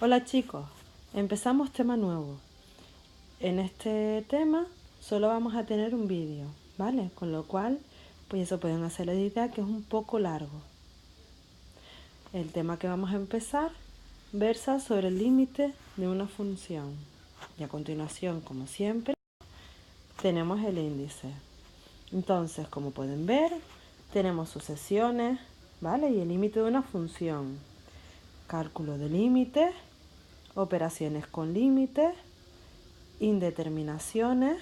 Hola chicos, empezamos tema nuevo. En este tema solo vamos a tener un vídeo, ¿vale? Con lo cual, pues eso pueden hacer la idea que es un poco largo. El tema que vamos a empezar versa sobre el límite de una función. Y a continuación, como siempre, tenemos el índice. Entonces, como pueden ver, tenemos sucesiones, ¿vale? Y el límite de una función. Cálculo de límites, operaciones con límites, indeterminaciones,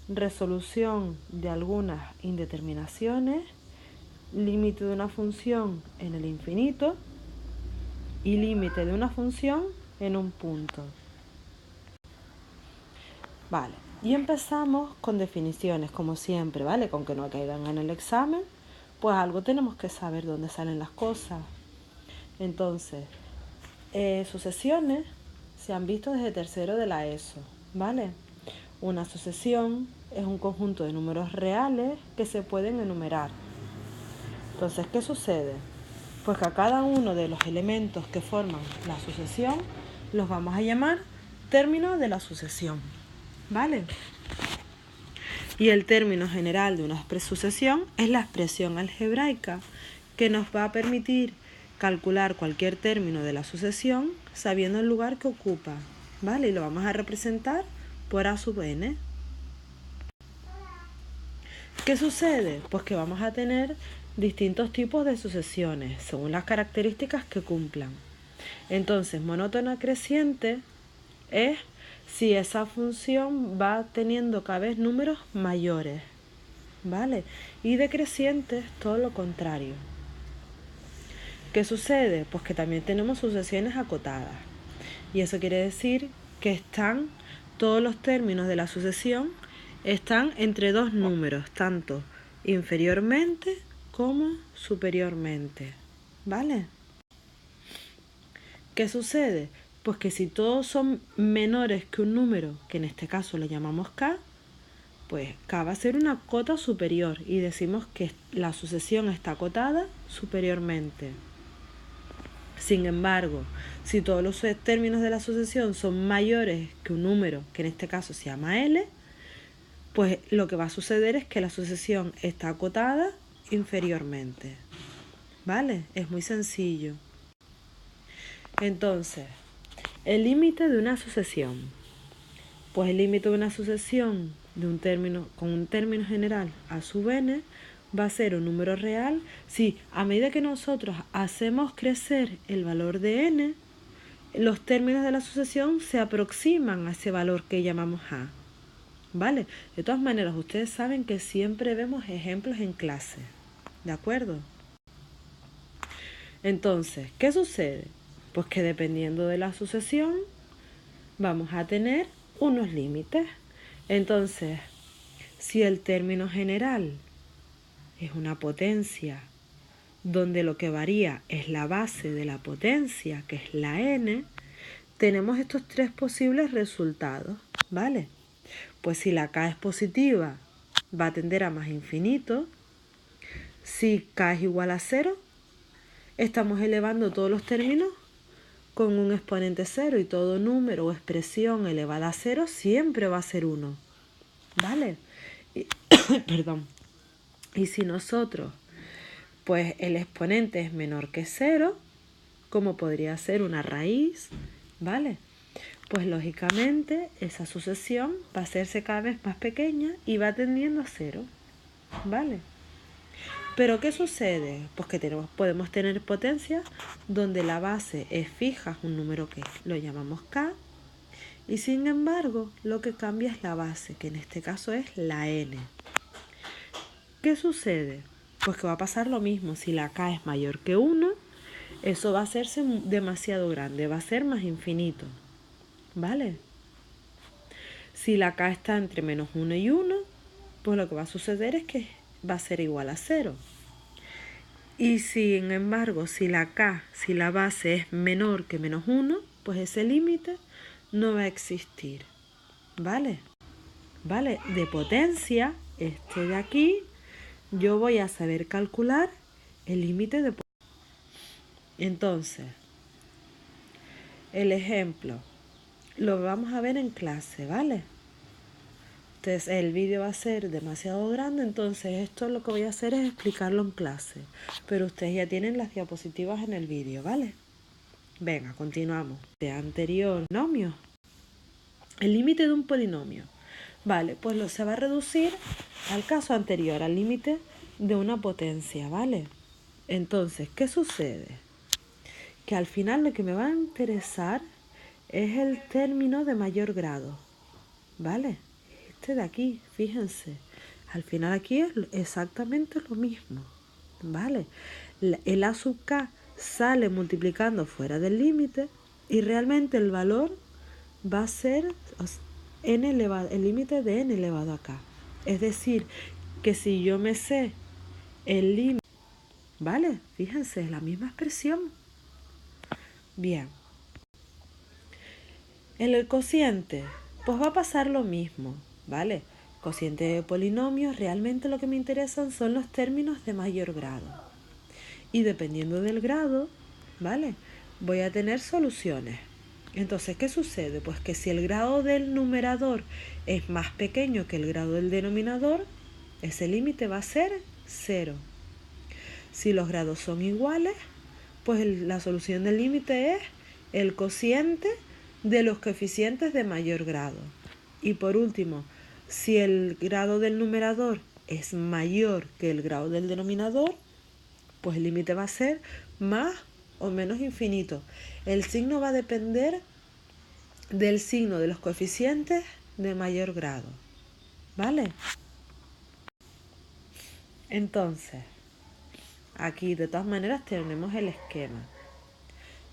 resolución de algunas indeterminaciones, límite de una función en el infinito y límite de una función en un punto. Vale, y empezamos con definiciones, como siempre, ¿vale? Con que no caigan en el examen, pues algo tenemos que saber dónde salen las cosas. Entonces, sucesiones se han visto desde tercero de la ESO, ¿vale? Una sucesión es un conjunto de números reales que se pueden enumerar. Entonces, ¿qué sucede? Pues que a cada uno de los elementos que forman la sucesión los vamos a llamar términos de la sucesión, ¿vale? Y el término general de una sucesión es la expresión algebraica que nos va a permitir calcular cualquier término de la sucesión sabiendo el lugar que ocupa, ¿vale? Y lo vamos a representar por A sub n. ¿Qué sucede? Pues que vamos a tener distintos tipos de sucesiones según las características que cumplan. Entonces, monótona creciente es si esa función va teniendo cada vez números mayores, ¿vale? Y decreciente es todo lo contrario. ¿Qué sucede? Pues que también tenemos sucesiones acotadas. Y eso quiere decir que todos los términos de la sucesión están entre dos números, tanto inferiormente como superiormente, ¿vale? ¿Qué sucede? Pues que si todos son menores que un número, que en este caso lo llamamos k, pues k va a ser una cota superior y decimos que la sucesión está acotada superiormente. Sin embargo, si todos los términos de la sucesión son mayores que un número, que en este caso se llama L, pues lo que va a suceder es que la sucesión está acotada inferiormente. ¿Vale? Es muy sencillo. Entonces, el límite de una sucesión. Pues el límite de una sucesión de un término con un término general a sub n va a ser un número real si a medida que nosotros hacemos crecer el valor de n, los términos de la sucesión se aproximan a ese valor que llamamos a. ¿Vale? De todas maneras, ustedes saben que siempre vemos ejemplos en clase. ¿De acuerdo? Entonces, ¿qué sucede? Pues que dependiendo de la sucesión, vamos a tener unos límites. Entonces, si el término general es una potencia donde lo que varía es la base de la potencia, que es la n, tenemos estos tres posibles resultados, ¿vale? Pues si la k es positiva, va a tender a más infinito. Si k es igual a 0, estamos elevando todos los términos con un exponente 0 y todo número o expresión elevada a 0 siempre va a ser 1, ¿vale? Perdón. Y si nosotros, pues el exponente es menor que 0, como podría ser una raíz, ¿vale? Pues lógicamente esa sucesión va a hacerse cada vez más pequeña y va tendiendo a 0, ¿vale? Pero ¿qué sucede? Pues que podemos tener potencias donde la base es fija, un número que lo llamamos k, y sin embargo lo que cambia es la base, que en este caso es la n. ¿Qué sucede? Pues que va a pasar lo mismo. Si la k es mayor que 1, eso va a hacerse demasiado grande, va a ser más infinito, ¿vale? Si la k está entre menos 1 y 1, pues lo que va a suceder es que va a ser igual a 0. Y sin embargo, si la base es menor que menos 1, pues ese límite no va a existir, ¿vale? ¿Vale? De potencia, este de aquí, yo voy a saber calcular el límite de potencia. Entonces, el ejemplo lo vamos a ver en clase, ¿vale? Entonces el vídeo va a ser demasiado grande, entonces esto lo que voy a hacer es explicarlo en clase. Pero ustedes ya tienen las diapositivas en el vídeo, ¿vale? Venga, continuamos. De anterior, polinomio. El límite de un polinomio. Vale, pues se va a reducir al caso anterior, al límite de una potencia, ¿vale? Entonces, ¿qué sucede? Que al final lo que me va a interesar es el término de mayor grado, ¿vale? Este de aquí, fíjense. Al final aquí es exactamente lo mismo, ¿vale? El a sub k sale multiplicando fuera del límite y realmente el valor va a ser n elevado, el límite de n elevado a k. Es decir, que si yo me sé el límite, ¿vale? Fíjense, es la misma expresión. Bien. En el cociente, pues va a pasar lo mismo, ¿vale? Cociente de polinomios, realmente lo que me interesan son los términos de mayor grado. Y dependiendo del grado, ¿vale? Voy a tener soluciones. Entonces, ¿qué sucede? Pues que si el grado del numerador es más pequeño que el grado del denominador, ese límite va a ser 0. Si los grados son iguales, pues la solución del límite es el cociente de los coeficientes de mayor grado. Y por último, si el grado del numerador es mayor que el grado del denominador, pues el límite va a ser más o menos infinito. El signo va a depender del signo de los coeficientes de mayor grado, ¿vale? Entonces, aquí de todas maneras tenemos el esquema.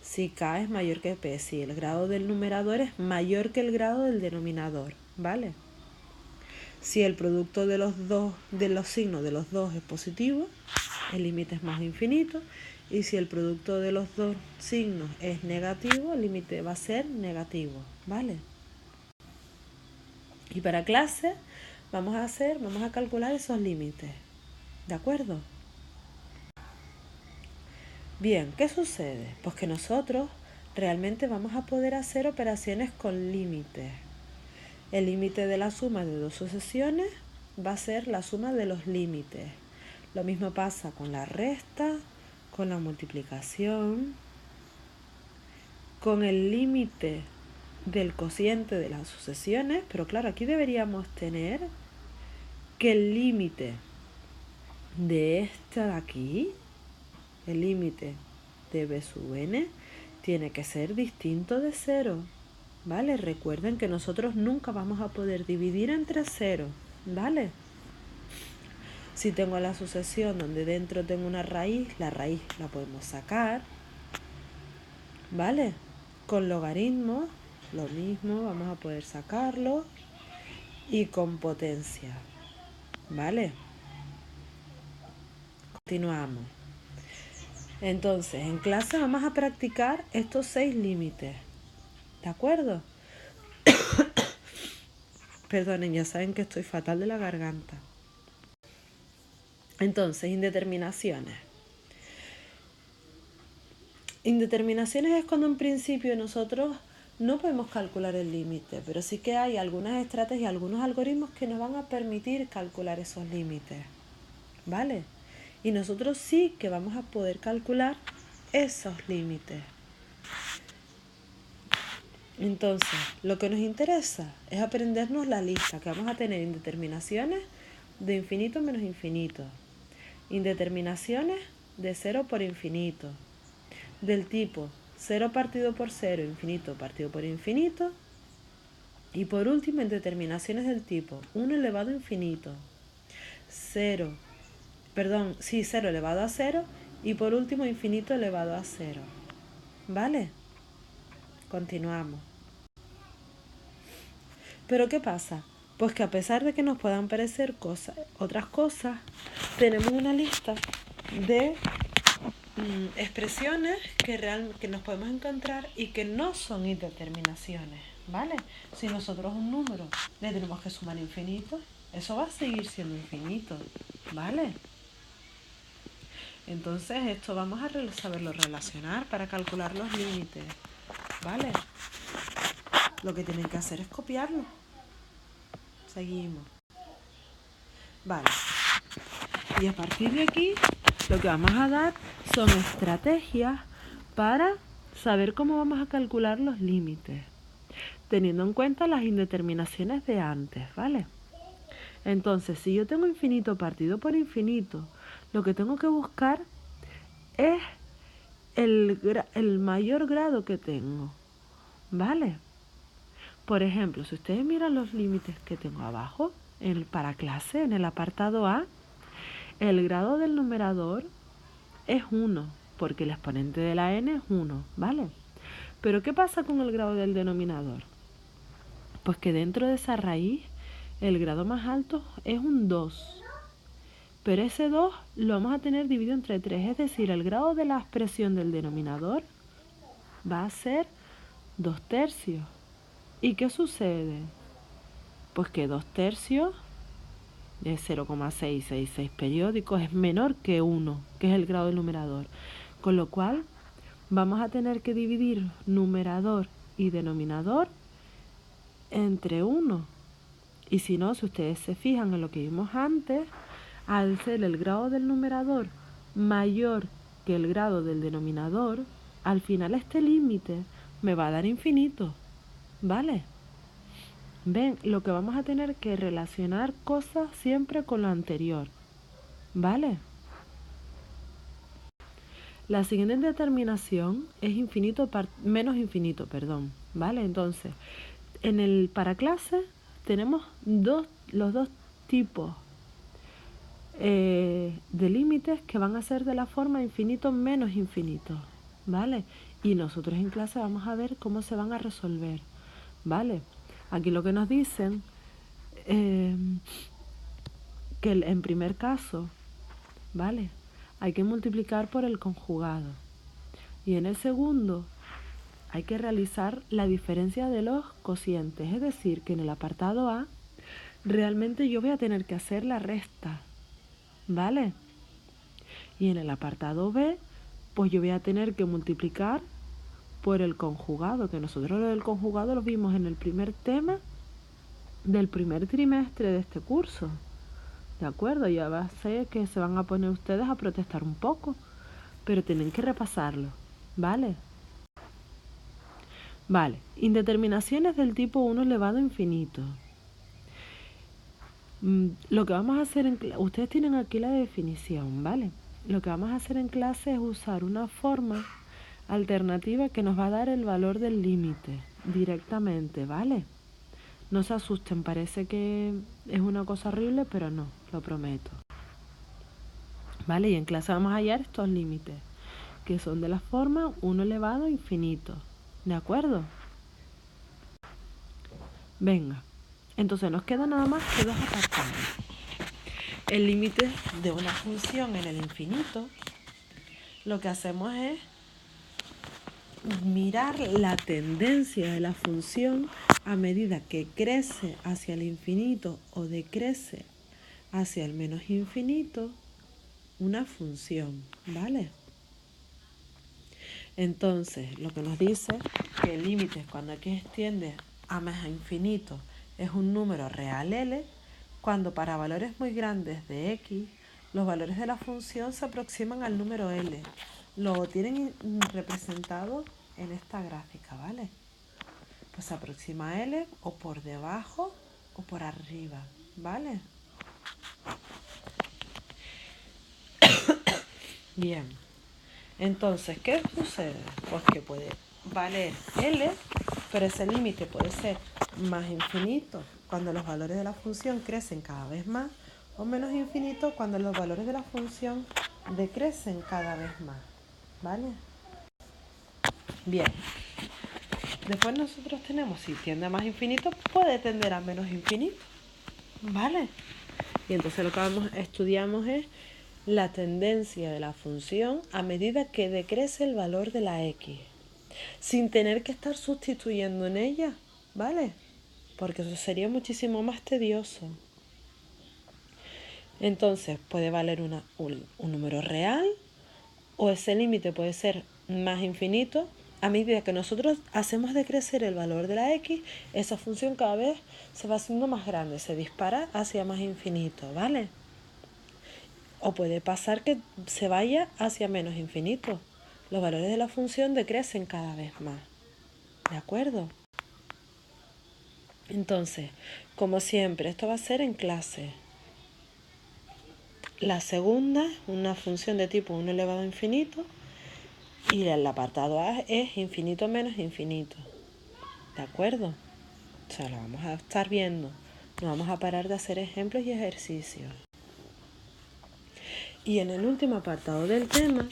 Si k es mayor que p, si el grado del numerador es mayor que el grado del denominador, ¿vale? Si el producto de los signos de los dos es positivo, el límite es más infinito. Y si el producto de los dos signos es negativo, el límite va a ser negativo, ¿vale? Y para clase vamos a calcular esos límites, ¿de acuerdo? Bien, ¿qué sucede? Pues que nosotros realmente vamos a poder hacer operaciones con límites. El límite de la suma de dos sucesiones va a ser la suma de los límites. Lo mismo pasa con la resta, con la multiplicación, con el límite del cociente de las sucesiones, pero claro, aquí deberíamos tener que el límite de esta de aquí, el límite de b sub n, tiene que ser distinto de 0, ¿vale? Recuerden que nosotros nunca vamos a poder dividir entre 0, ¿vale? Si tengo la sucesión donde dentro tengo una raíz, la raíz la podemos sacar, ¿vale? Con logaritmos, lo mismo, vamos a poder sacarlo. Y con potencia, ¿vale? Continuamos. Entonces, en clase vamos a practicar estos 6 límites, ¿de acuerdo? Perdonen, ya saben que estoy fatal de la garganta. Entonces, indeterminaciones. Indeterminaciones es cuando en principio nosotros no podemos calcular el límite, pero sí que hay algunas estrategias, algunos algoritmos que nos van a permitir calcular esos límites, ¿vale? Y nosotros sí que vamos a poder calcular esos límites. Entonces, lo que nos interesa es aprendernos la lista, que vamos a tener indeterminaciones de infinito menos infinito, indeterminaciones de 0 por infinito, del tipo 0 partido por 0, infinito partido por infinito, y por último indeterminaciones del tipo 1 elevado a infinito, 0 elevado a 0, y por último infinito elevado a 0, ¿vale? Continuamos. Pero ¿qué pasa? Pues que a pesar de que nos puedan parecer otras cosas, tenemos una lista de expresiones que nos podemos encontrar y que no son indeterminaciones, ¿vale? Si nosotros un número le tenemos que sumar infinito, eso va a seguir siendo infinito, ¿vale? Entonces esto vamos a saberlo relacionar para calcular los límites. ¿vale? Lo que tienen que hacer es copiarlo. Seguimos. Vale. Y a partir de aquí, lo que vamos a dar son estrategias para saber cómo vamos a calcular los límites, teniendo en cuenta las indeterminaciones de antes, ¿vale? Entonces, si yo tengo infinito partido por infinito, lo que tengo que buscar es el mayor grado que tengo, ¿vale? Por ejemplo, si ustedes miran los límites que tengo abajo, para clase, en el apartado A, el grado del numerador es 1, porque el exponente de la n es 1, ¿vale? Pero ¿qué pasa con el grado del denominador? Pues que dentro de esa raíz, el grado más alto es un 2. Pero ese 2 lo vamos a tener dividido entre 3, es decir, el grado de la expresión del denominador va a ser 2/3. ¿Y qué sucede? Pues que 2/3 de 0,666 periódicos es menor que 1, que es el grado del numerador. Con lo cual, vamos a tener que dividir numerador y denominador entre 1. Y si no, si ustedes se fijan en lo que vimos antes, al ser el grado del numerador mayor que el grado del denominador, al final este límite me va a dar infinito, ¿vale? Ven, lo que vamos a tener que relacionar cosas siempre con lo anterior, ¿vale? La siguiente determinación es menos infinito, ¿vale? Entonces, en el para clase tenemos los dos tipos de límites que van a ser de la forma infinito menos infinito, ¿vale? Y nosotros en clase vamos a ver cómo se van a resolver, ¿vale? Aquí lo que nos dicen que en primer caso, ¿vale? Hay que multiplicar por el conjugado. Y en el segundo hay que realizar la diferencia de los cocientes. Es decir, que en el apartado A realmente yo voy a tener que hacer la resta, ¿vale? Y en el apartado B, pues yo voy a tener que multiplicar por el conjugado, que nosotros lo del conjugado lo vimos en el primer tema del primer trimestre de este curso. ¿De acuerdo? Ya va a ser que se van a poner ustedes a protestar un poco, pero tienen que repasarlo, ¿vale? Vale, indeterminaciones del tipo 1 elevado a infinito. Lo que vamos a hacer ustedes tienen aquí la definición, ¿vale? Lo que vamos a hacer en clase es usar una forma alternativa que nos va a dar el valor del límite directamente, ¿vale? No se asusten, parece que es una cosa horrible, pero no, lo prometo. ¿Vale? Y en clase vamos a hallar estos límites, que son de la forma 1 elevado a infinito. ¿De acuerdo? Venga, entonces nos queda nada más que dos apartados. El límite de una función en el infinito, lo que hacemos es mirar la tendencia de la función a medida que crece hacia el infinito o decrece hacia el menos infinito una función, ¿vale? Entonces, lo que nos dice que el límite cuando aquí extiende a más infinito es un número real L, cuando para valores muy grandes de x, los valores de la función se aproximan al número L. Lo tienen representado en esta gráfica, ¿vale? Pues se aproxima a L o por debajo o por arriba, ¿vale? Bien. Entonces, ¿qué sucede? Pues que puede valer L, pero ese límite puede ser más infinito cuando los valores de la función crecen cada vez más, o menos infinito cuando los valores de la función decrecen cada vez más, ¿vale? Bien. Después nosotros tenemos, si tiende a más infinito, puede tender a menos infinito, ¿vale? Y entonces lo que estudiamos es la tendencia de la función a medida que decrece el valor de la x, sin tener que estar sustituyendo en ella, ¿vale? Porque eso sería muchísimo más tedioso. Entonces puede valer un número real, o ese límite puede ser más infinito a medida que nosotros hacemos decrecer el valor de la x, esa función cada vez se va haciendo más grande, se dispara hacia más infinito, ¿vale? O puede pasar que se vaya hacia menos infinito. Los valores de la función decrecen cada vez más, ¿de acuerdo? Entonces, como siempre, esto va a ser en clase. La segunda, una función de tipo 1 elevado a infinito. Y el apartado A es infinito menos infinito. ¿De acuerdo? O sea, lo vamos a estar viendo. No vamos a parar de hacer ejemplos y ejercicios. Y en el último apartado del tema,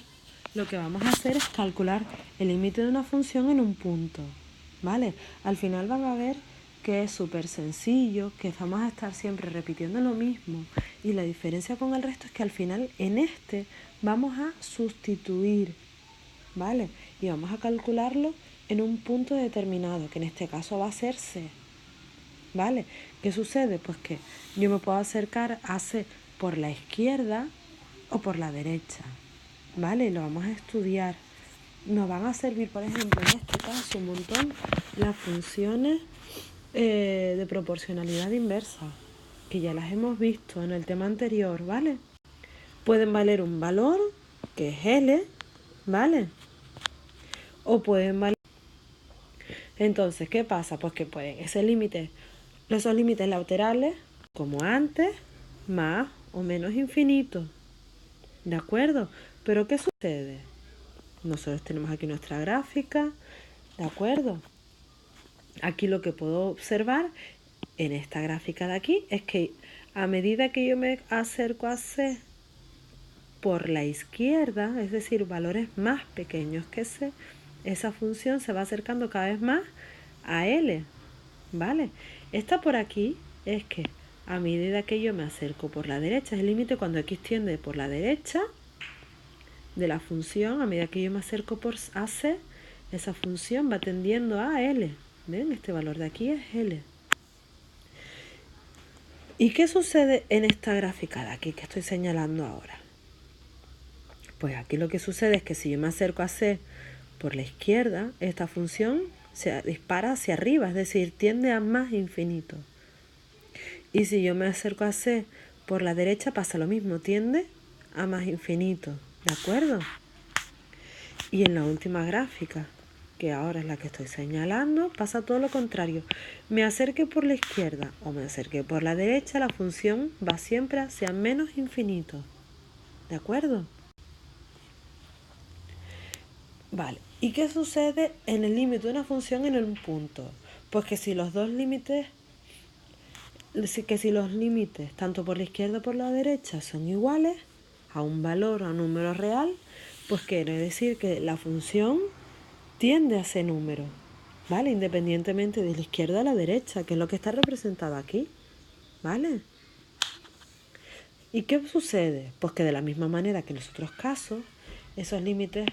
lo que vamos a hacer es calcular el límite de una función en un punto. ¿Vale? Al final van a ver que es súper sencillo, que vamos a estar siempre repitiendo lo mismo. Y la diferencia con el resto es que al final en este vamos a sustituir, ¿vale? Y vamos a calcularlo en un punto determinado, que en este caso va a ser C, ¿vale? ¿Qué sucede? Pues que yo me puedo acercar a C por la izquierda o por la derecha, ¿vale? Y lo vamos a estudiar. Nos van a servir, por ejemplo, en este caso un montón las funciones de proporcionalidad inversa, que ya las hemos visto en el tema anterior, ¿vale? Pueden valer un valor, que es L, ¿vale? O pueden valer... Entonces, ¿qué pasa? Pues que pueden esos límites laterales, como antes, más o menos infinitos, ¿de acuerdo? Pero ¿qué sucede? Nosotros tenemos aquí nuestra gráfica, ¿de acuerdo? Aquí lo que puedo observar en esta gráfica de aquí es que a medida que yo me acerco a C por la izquierda, es decir, valores más pequeños que C, esa función se va acercando cada vez más a L, ¿vale? Esta por aquí es que a medida que yo me acerco por la derecha, es el límite cuando x tiende por la derecha de la función, a medida que yo me acerco por AC, esa función va tendiendo a L. ¿Ven? Este valor de aquí es L. ¿Y qué sucede en esta gráfica de aquí que estoy señalando ahora? Pues aquí lo que sucede es que si yo me acerco a C por la izquierda, esta función se dispara hacia arriba, es decir, tiende a más infinito. Y si yo me acerco a C por la derecha pasa lo mismo, tiende a más infinito, ¿de acuerdo? Y en la última gráfica, que ahora es la que estoy señalando, pasa todo lo contrario. Me acerque por la izquierda o me acerque por la derecha, la función va siempre hacia menos infinito, ¿de acuerdo? Vale, ¿y qué sucede en el límite de una función en un punto? Pues que si los límites, tanto por la izquierda como por la derecha, son iguales a un valor, a un número real, pues quiere decir que la función tiende a ese número, ¿vale? Independientemente de la izquierda a la derecha, que es lo que está representado aquí, ¿vale? ¿Y qué sucede? Pues que de la misma manera que en los otros casos, esos límites,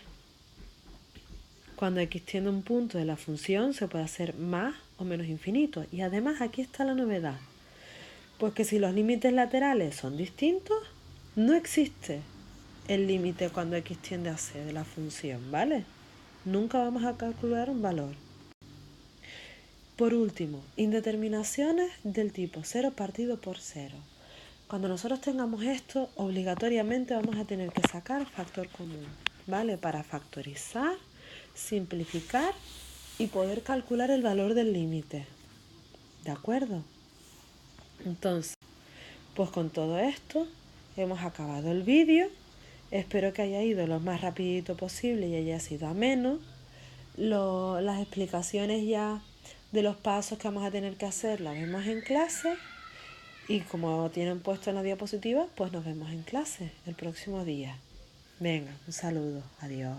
cuando x tiende a un punto de la función, se puede hacer más o menos infinito. Y además aquí está la novedad. Pues que si los límites laterales son distintos, no existe el límite cuando x tiende a c de la función, ¿vale? Nunca vamos a calcular un valor. Por último, indeterminaciones del tipo 0 partido por 0. Cuando nosotros tengamos esto, obligatoriamente vamos a tener que sacar factor común, ¿vale? Para factorizar, simplificar y poder calcular el valor del límite, ¿de acuerdo? Entonces, pues con todo esto hemos acabado el vídeo. Espero que haya ido lo más rapidito posible y haya sido ameno. Las explicaciones ya de los pasos que vamos a tener que hacer las vemos en clase. Y como tienen puesto en la diapositiva, pues nos vemos en clase el próximo día. Venga, un saludo. Adiós.